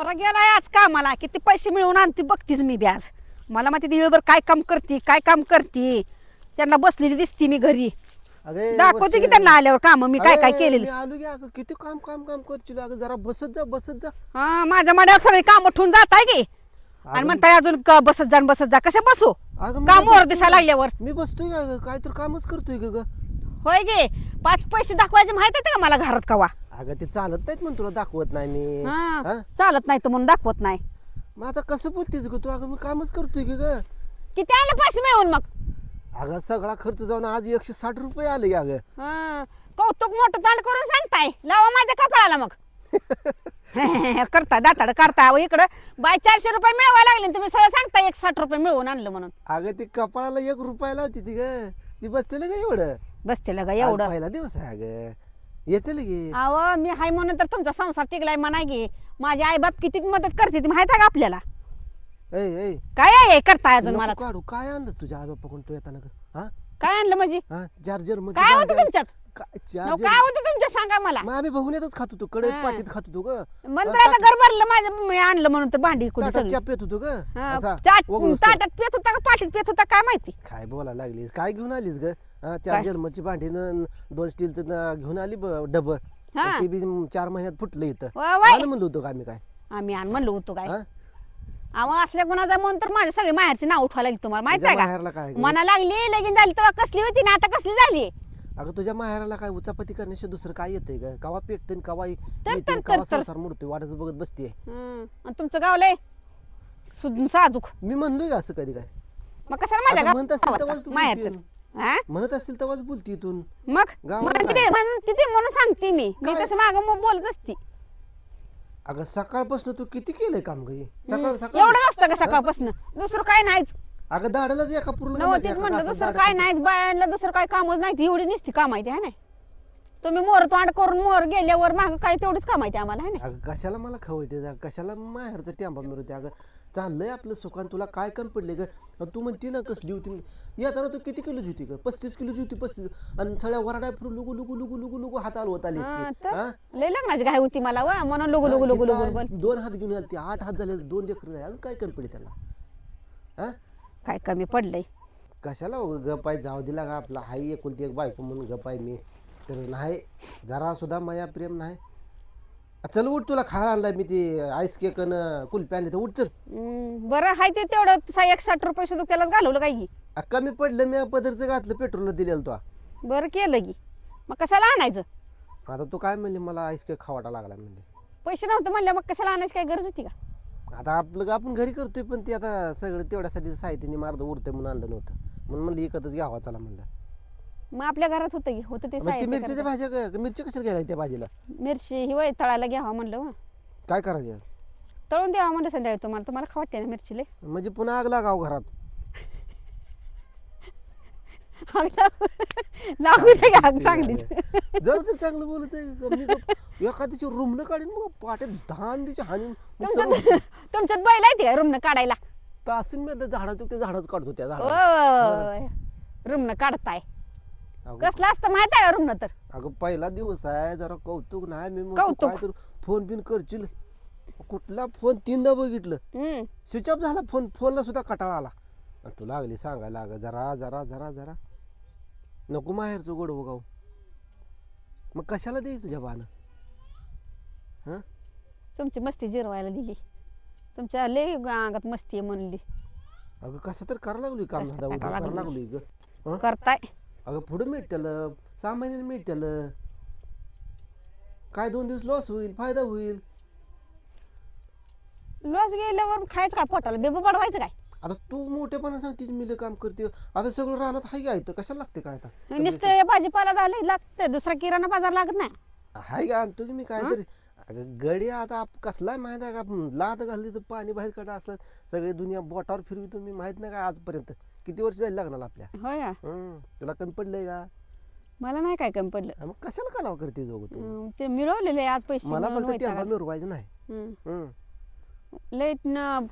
बरं गेलाय आज कामाला किती पैसे मिळवून आणते बघतीच मी बी आज. मला माहिती दिवसभर काय काम करते त्यांना बसलेली दिसती मी घरी. अगे दाखवते की त्यांना आल्यावर काम मी काय काय केलेलं. मी आलो की अगं किती काम काम काम करशील अगं जरा बसत जा हा माझ्या मड्यावर सगळे काम उठून जात आहे की आणि म्हणताय अजून बसत जा कशा बसू अगं काम वर दिसायला लागल्यावर. मी बसतोय का काय तर कामच करतोय ग. होय गे 5 पैसे दाखवायचे माहित आहे का मला घरात कवा. अगं ते चालत नाहीत म्हणून तुला दाखवत नाही मी. हा चालत नाही तर म्हणून दाखवत नाही. मग आता कसं बोलतेस ग तू. अगं मी कामच करतोय की ग. किती आले पैसे मिळवून मग. अगं सगळा खर्च जाऊन आज 160 रुपये आले अगं. कौतुक मोठं तोंड करून सांगताय लावा माझ्या कपाळाला मग. करता दाताड काढता इकडं बाय 400 रुपये मिळवायला लागले तुम्ही सरळ सांगता 160 रुपये मिळवून आणलं म्हणून. अगं ती कपाळाला 1 रुपया लावती ती ग. ती बसतेल का एवढं बसते लगा आज एवढं. पहिला दिवस आहे अगं. येते लगे. अव मी हाय म्हणून तर तुमचा संसार टिकलाय म्हणा गे. माझे आई बाप किती मदत करते ती माहित आहे का आपल्याला. ए काय आहे करताय अजून मला. काढू काय आणलं तुझ्या आई बापाकडून तू येताना ग. हा काय आणलं म्हणजे हा चार्जर मध्ये काय होतं तुमच्यात. काय नव, चार्जर काय होतं तुमच्या सांगा मला. मग आम्ही बघून येतच खात होतो कडे पाटीत खात होतो ग. मंदिराला घर भरलं माझं मी आणलं म्हणून तर भांडी कुठे ताटात सगळी. चहा पित होतो ग. हा, असा वगळूस तर. ताटात पेत होता का पाठीत पेत होता काय माहिती. काय बोलायला लागलीस काय घेऊन आलीस ग. हा, चार जर्मनची भांडी 2 स्टीलचं घेऊन आली डब. हा. ते बी 4 महिन्यात फुटलं इथं. वा वाय. आलं म्हणलो होतो का आम्ही काय. आम्ही आण म्हणलो होतो काय. हा? अहो असल्या गुणाचा म्हणून तर माझ्या सगळे माहेरचे नाव उठवा लागली तुम्हाला माहित तुझ्या आहे माहेरला काय का. ग? मना लागली लगीन झाली तेव्हा कसली होती ना आता कसली झाली. अगं तुझ्या माहेराला काय उचापती करण्याशिवाय दुसरं काय येतंय ग. कवा पेटते कवा तर- येते, तर- कवा तर- संसार मोडतोय वाटच बघत बसते. आणि तुमचं गाव लय साजूक. मी म्हणलोय का असं कधी काय. मग कशाला माझ्या आता म्हणत असेल तेव्हाच गावात तू माहेरचं. बोलती. हा? म्हणत असतील तेव्हाच बोलती इथून. मग गावाला म्हणून काय? म्हणून सांगते मी काय? तसं मागं मग बोलत असती. अगं सकाळपासून तू किती केलंय काम ग हे? सकाळ सकाळ एवढं असतं का सकाळपासून दुसरं काय नाहीच. अगं दाडाला एका पूर्ण नव्हतीच म्हणलं दुसरं काय नाहीच बायांना दुसरं काय कामच नाही एवढी नुसती काम आहे है नाही. तुम्ही मोर तोंड करून मोर गेल्यावर माग काय तेवढीच काम आहे आम्हाला है ना. अगं कशाला मला खवळते कशाला माहेरचं टेंबा मिळवते. अगं चाललंय आपलं सुखान तुला काय कमी पडले ग. तू म्हणती ना कसली होती येताना तू किती किलोची होती ग. 35 किलोची होती 35 आणि सगळ्या वराडा फिरून लुगू लुगू लुगू लुगू लुगू हात हलवत आलीस हा, की. तर हा? लय लग्नाची घाई होती मला वा म्हणून लुगू लुगू लुगू लुगू बोल. 2 हात घेऊन आली 8 हात झाले 2 लेकरं झाले. अजून काय कमी पडले त्याला. हा काय कमी पडलंय. कशाला गपाय जाऊ दिला का आपला हाई एकुलती एक बायको म्हणून गपाय मी तर नाही जरा सुद्धा माया प्रेम नाही. चल उठ तुला खायला आणलाय मी ती आईस केक कुल्फी आणली तर उठ चल. बरं हाय ते तेवढं 160 रुपये सुद्धा त्याला घालवलं काय की. कमी पडलं मी पदरचं घातलं पेट्रोल दिलेलं तो. बरं केलं की मग कशाला आणायचं. आता तू काय म्हणली मला आईस केक खावाटा लागला म्हणले. पैसे नव्हते म्हणलं मग कशाला आणायची काय गरज होती का. आता आपलं आपण घरी करतोय पण ते आता सगळं तेवढ्यासाठी साहित्याने मार्ग उरतंय म्हणून आणलं नव्हतं म्हणून म्हणलं एकतच घ्यावा चला म्हणलं. मग आपल्या घरात होतं की होतं ते मग ती साहित्य मिरचीच्या करायचं. भाज्या मिरची कशाला घ्यायला त्या भाजीला मिरची ही वय तळायला घ्यावा म्हणलं वा. काय करायचं तळून द्यावा म्हणलं संध्याकाळी तुम्हाला खा वाटते ना मिरचीले. म्हणजे पुन्हा आग लागाव घरात. लागू दे आग चांगलीच. जर ते चांगलं बोलत आहे एखाद्याची रुमणं काढून मग पाट्यात धान तिची हानी तुमच्यात बैल आहे का रुमनं काढायला. तासून मी झाडाचं ते झाडच काढतो त्या झाडा. रुमनं काढताय कसलं असतं माहित आहे का रुमनं तर. अगं पहिला दिवस आहे जरा कौतुक नाही मी कौतुक. काय तर फोन बिन करशील कुठला फोन 3दा बघितलं स्विच ऑफ झाला फोन. फोनला सुद्धा कटाळा आला आणि तू लागली सांगायला अगं जरा जरा जरा जरा नको माहेरचं गोड बघाव. मग कशाला दे तुझ्या बानं. हा तुमची मस्ती जिरवायला दिली. तुमच्या लय अंगात मस्ती आहे म्हणली. अगं कसं तर करायला लागली काम कसं धंदा उद्योग करायला करायला लागली? लागली ग. करताय अगं पुढं मिळत्याल 6 महिन्याने मिळत्याल. काय 2 दिवस लॉस होईल फायदा होईल. लॉस गेल्यावर खायचं काय पोटाला बेबू पडवायचं काय. आता तू मोठेपणा सांगते मी लय काम करते आता सगळं राहण्यात हाय काय तर कशाला लागते काय आता नुसतं भाजीपाला झालं लागतं दुसरा किराणा बाजार लागत नाही. हाय का आणतो की मी काय तरी. अगं गडी आता कसलाय माहित आहे का लाद घालली तर पाणी बाहेर काढा असं सगळी दुनिया बोटावर फिरवितो मी माहित नाही का आजपर्यंत किती वर्ष जायला लागणार आपल्या. होय का. तुला कमी पडलंय का. मला नाही काय कमी पडलं. मग कशाला कालाव करते जोग तू. ते मिळवलेले आज पैसे मला म्हणून फक्त वैताग टेंबा आला. मिरवायचं नाही. लय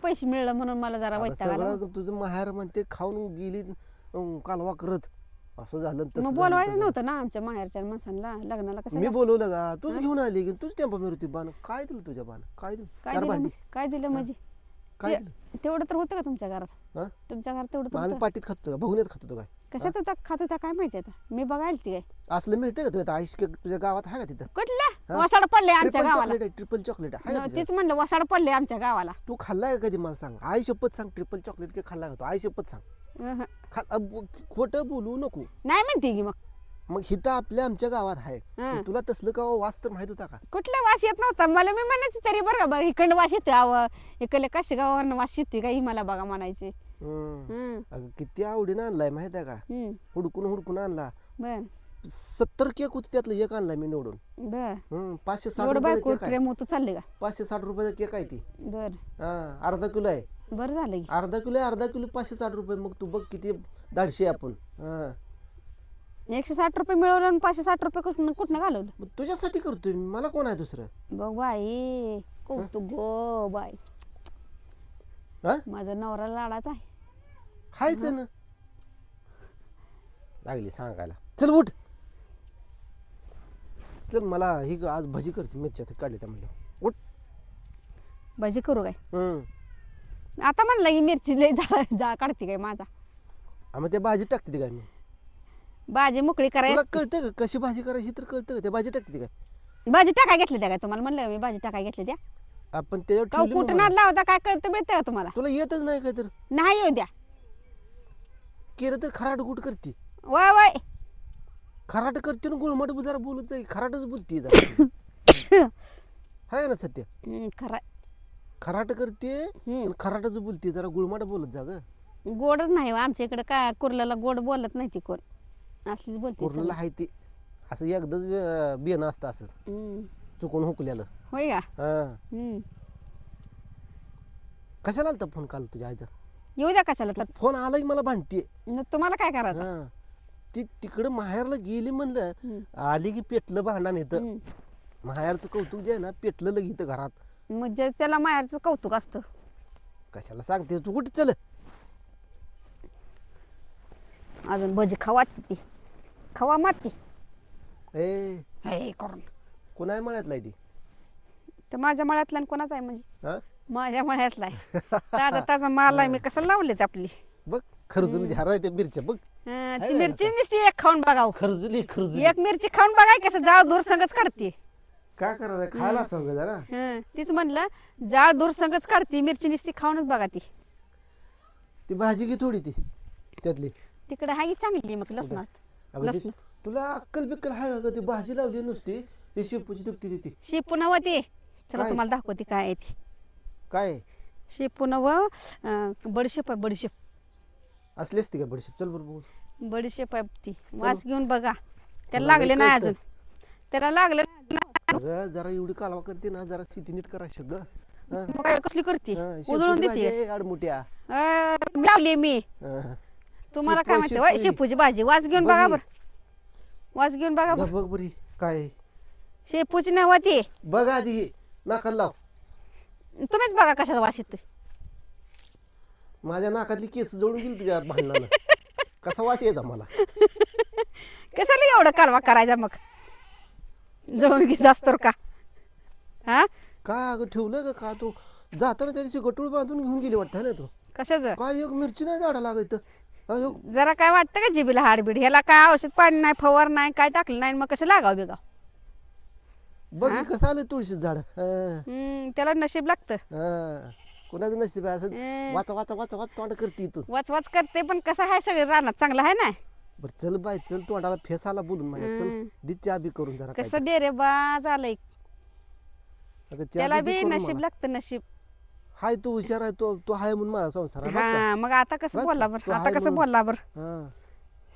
पैसे मिळलं म्हणून मला जरा अगं वैताग आला. सगळं तुझं माहेर म्हणते खाऊन गेली कालवा करत असं झालं आणि तसं मग झालं, बोलवायचं तसं नव्हतं ना आमच्या माहेरच्या माणसांना लग्नाला झालं. कसं मी बोलवलं का तूच घेऊन आली की तूच टेम्पो मिळवती बाण काय दिलं तुझ्या बाण काय दिलं काय चार दिलं भांडी काय दिलं म्हणजे काय दिलं तेवढं तर होतं का तुमच्या घरात हा तुमच्या घरात तेवढं तर मग आम्ही होतं पाटीत खातो का बघून खात होतो काय कशात होता खात होता काय माहिती आता मी बघायला ती काय असलं मिळतंय का तुझ्या आईश तुझ्या गावात आहे का तिथं कुठलं हा? वसाड पडले आमच्या ट्रिपल गावाला चॉकलेट आहे ट्रिपल चॉकलेट आहे का तुझ्या? तीच म्हणलं वसाड पडले आमच्या गावाला तू खाल्लाय का कधी मला सांग आई शपथ सांग ट्रिपल चॉकलेट के खाल्ला का तू आई शपथ सांग अहं. खोटं बोलू नको नाही म्हणते की मग मग हिथं आपल्या आमच्या गावात आहे हं. मग तुला तसलं का वास तर माहित होता का कुठला वास येत नव्हता मला मी म्हणायचं तरी बरोबर इकडं वास येतो अव इकडले कशा गावावरनं वास येते का ही मला बघा म्हणायचे हं. अगं किती आवडीनं आणलाय माहित आहे का हुडकून हुडकून आणला बर 70 केक होते त्यातलं एक आणलाय मी निवडून बर 560 एवढं रुपयाचा बायको केक आहे प्रेम होतो चालले का 560 रुपयाचा केक आहे ती बर अर्धा किलो आहे बरं झालं की अर्धा किलो 560 रुपये मग तू बघ किती धाडशी आहे आपण 160 रुपये मिळवलं आणि 560 रुपये कुठनं घालवलं मग तुझ्यासाठी करतोय मी. मला कोण आहे दुसरं बघ बाई कौतुक गो बाई हा माझा नवरा लाडाचा आहे हायच ना लागली सांगायला चल उठ चल मला ही आज भजी करते मिरच्या काढली त्या म्हणलं उठ भाजी करू काय हम्म आता म्हणलं की मिरची लय जा काढते काय माझा मग ते भाजी टाकते ती काय मी भाजी मोकळी तुला करायची कळतं का कशी भाजी करायची तर कळतं का ते भाजी टाकते ती काय भाजी टाकाय घेतली त्या काय तुम्हाला म्हणलं का मी भाजी टाकाय घेतली त्या आपण त्याच्यावर का ठेवली ना कुठं मला. नाद लावता काय कळतं मिळतं का तुम्हाला तुला येतच नाही काय तर नाही येऊ द्या केलं तर खराट गुट करते वाय वाय खराट करते ना गुळमट जरा बोलत जाईल खराटच बोलते जरा हाय ना सत्य खरं खराट करते आणि खराटच बोलते जरा गुळमट बोलत जा ग गोडच नाही हो. आमच्या इकडे काय कुर्ल्याला गोड बोलत नाही ती कोण असलीच बोलते पूर्णला आहे ते असं एकदाच बियाणं असतं असं चुकून हुकल्यालं होय का हा कशाला आलता फोन काल तुझ्या आईचा येऊ द्या कशाला तर फोन आला की मला भांडतीये मग तुम्हाला काय करायचं हा ती तिकडं माहेरला गेली म्हणलं आली की पेटलं भांडण येतं माहेरचं कौतुक जे आहे ना पेटलं लगी इथं घरात म्हणजे त्याला माहेरचं कौतुक असतं कशाला सांगते तू कुठे चल अजून भजी खावा ती खावा माती ए हे करून कोणाय म्हणायतला ती तर माझ्या मळ्यातला आणि कोणाचा आहे म्हणजे हा माझ्या मळ्यातला आहे ताजा ताजा माल आहे मी कसं लावलेत आपली बघ खरजुली झारा आहे त्या मिरच्या बघ ती मिरची नुसती एक खाऊन बघाव खरजुली एक मिरची खाऊन बघाय कसं जाळ दूर संगच काढते काय करायचं खायला सांग जरा तीच म्हणलं जाळ दूर संगच काढते मिरची नुसती खाऊनच बघा ती भाजी घे थोडी ती त्यातली तिकडे हाय चांगली मग लसणात अगं ती- तुला अक्कल बिक्कल हाय का ती भाजी लावली नुसती ती शेपूची दुखती ती शेपू नव्हती चला काय? तुम्हाला दाखवते काय आहे ती काय शेपू नव बडीशेप आहे बडीशेप असली असती का बडीशेप चल बरोबर बडीशेप आहे ती वास घेऊन बघा त्याला तुला लागले लय नाही कळतं. अजून त्याला लागले अगं जरा एवढी कालवा करते ना जरा शेती नीट करायची ग मग काय कसली करते उधळून शेपूची भाजी देते आहे, आडमुट्या लावली मी हा. तुम्हाला काय शेपू, माहिती होय? शेपू. शेपूची भाजी वास घेऊन बघा बघी. बर वास घेऊन बघा बघ बर बघ बरी काय शेपूची नव्हती बघ आधी नाकाला लाव तुम्हीच बघा कशाचा वास येतोय माझ्या नाकातली केस जोडून गेली तुझ्या भांडणानं कसा वास येत मला कशाला एवढं कारवा करायचा मग जळून घेत असतो का हा काय अगं ठेवलं का तू जाताना त्या दिवशी गटूळ बांधून घेऊन गेली वाटतं ना तू कशाचं काय एक मिरची नाही झाडा लागायचं जरा काय वाटतं का जिबीला हाडबीड ह्याला काय औषध पाणी नाही फवार नाही काय टाकलं नाही मग कसं लागाव बिगाव बघ हे कसं आलं तुळशीच झाड त्याला नशीब लागतं कोणाचं नशीब आहे असं हं. वाचा वाचा वाचा वाच तोंड करते तू वाच वाच करते पण कसं आहे सगळे रानात चांगलं आहे ना बरं चल बाय चल तोंडाला फेस आला बोलून माझ्या चल हं. दी चहा बी करून जरा कसं डेरे बाज आलंय अगं चहा त्याला बी दे बी करून नशीब मला. लागतं नशीब हाय तू हुशार आहे तो तो हाय म्हणून माझा संसार आहे, बस का? हा मग आता कसं बस बोलला का? बर तो आता हाय कसं म्हणून. बोलला बर हा.